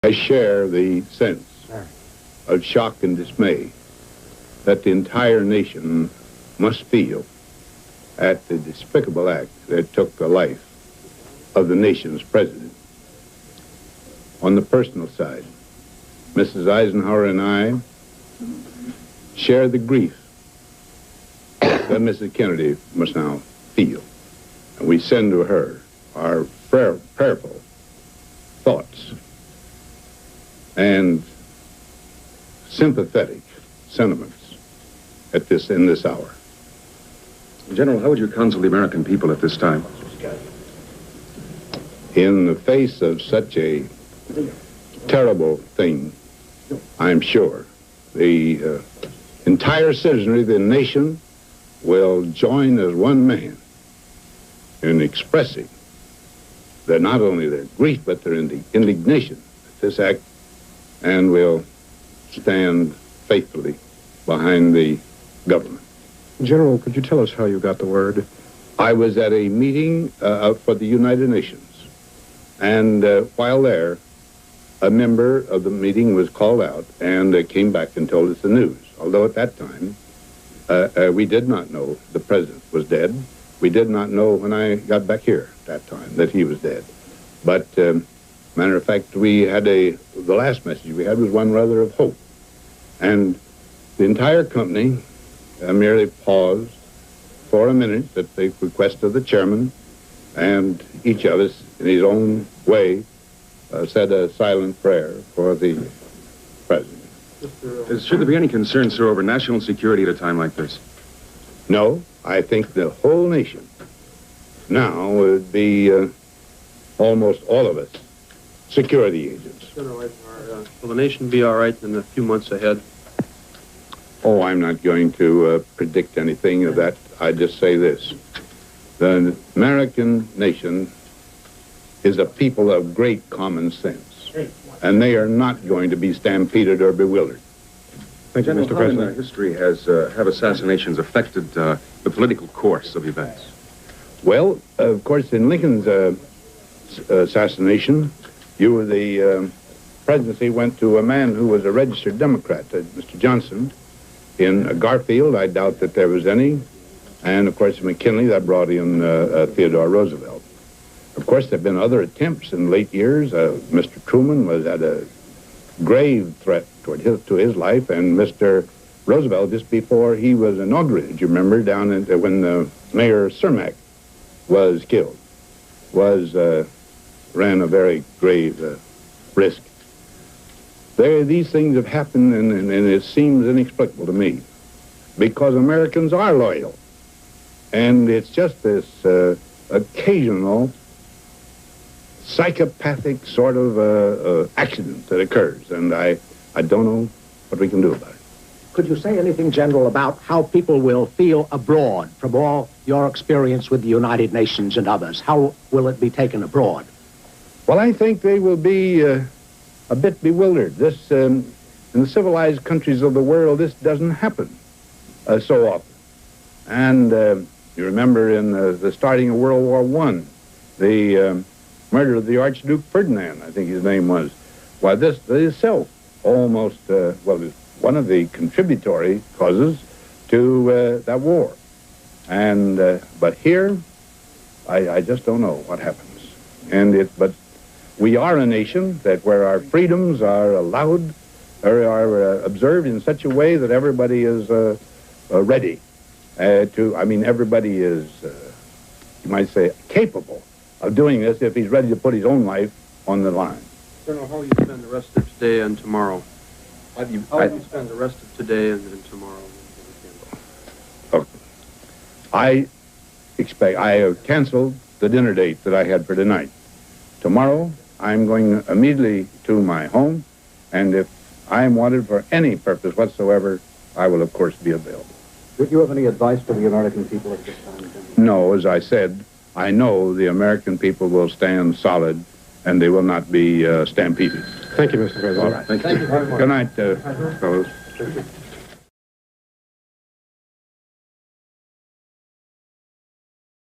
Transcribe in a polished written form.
I share the sense of shock and dismay that the entire nation must feel at the despicable act that took the life of the nation's president. On the personal side, Mrs. Eisenhower and I share the grief that Mrs. Kennedy must now feel. And we send to her our prayerful thoughts and sympathetic sentiments in this hour. General, how would you counsel the American people at this time? In the face of such a terrible thing, I'm sure the entire citizenry of the nation will join as one man in expressing not only their grief but their indignation at this act, and will stand faithfully behind the government. General, could you tell us how you got the word? I was at a meeting for the United Nations, and while there, a member of the meeting was called out and came back and told us the news. Although at that time, we did not know the president was dead. We did not know when I got back here at that time that he was dead. But, matter of fact, we had the last message we had was one rather of hope. And the entire company merely paused for a minute at the request of the chairman, and each of us, in his own way, said a silent prayer for the president. Should there be any concern, sir, over national security at a time like this? No, I think the whole nation now would be almost all of us security agents. General, will the nation be all right in a few months ahead? Oh, I'm not going to predict anything of that. I just say this. The American nation is a people of great common sense, and they are not going to be stampeded or bewildered. Thank you, General, Mr. President. How in history have assassinations affected the political course of events? Well, of course, in Lincoln's assassination, the presidency went to a man who was a registered Democrat, Mr. Johnson. In Garfield, I doubt that there was any. And, of course, McKinley, that brought in Theodore Roosevelt. Of course, there have been other attempts in late years. Mr. Truman was at a grave threat to his life, and Mr. Roosevelt, just before he was inaugurated, you remember, when Mayor Cermak was killed, ran a very grave risk. These things have happened, and it seems inexplicable to me, because Americans are loyal. And it's just this occasional psychopathic sort of accident that occurs, and I don't know what we can do about it. Could you say anything, General, about how people will feel abroad from all your experience with the United Nations and others? How will it be taken abroad? Well, I think they will be a bit bewildered. This, in the civilized countries of the world, this doesn't happen so often. And you remember in the starting of World War I, the murder of the Archduke Ferdinand, I think his name was. Why, this itself almost, is one of the contributory causes to that war. And, but here, I just don't know what happens. But we are a nation where our freedoms are allowed, or are observed in such a way that everybody is ready everybody is, you might say, capable of doing this if he's ready to put his own life on the line. General, how will you spend the rest of today and tomorrow? How will you spend the rest of today and tomorrow? Okay. I have canceled the dinner date that I had for tonight. Tomorrow, I'm going immediately to my home, and if I am wanted for any purpose whatsoever, I will, of course, be available. Would you have any advice to the American people at this time? No, as I said, I know the American people will stand solid, and they will not be stampeded. Thank you, Mr. President. All right. Thank you very much. Good night, fellows.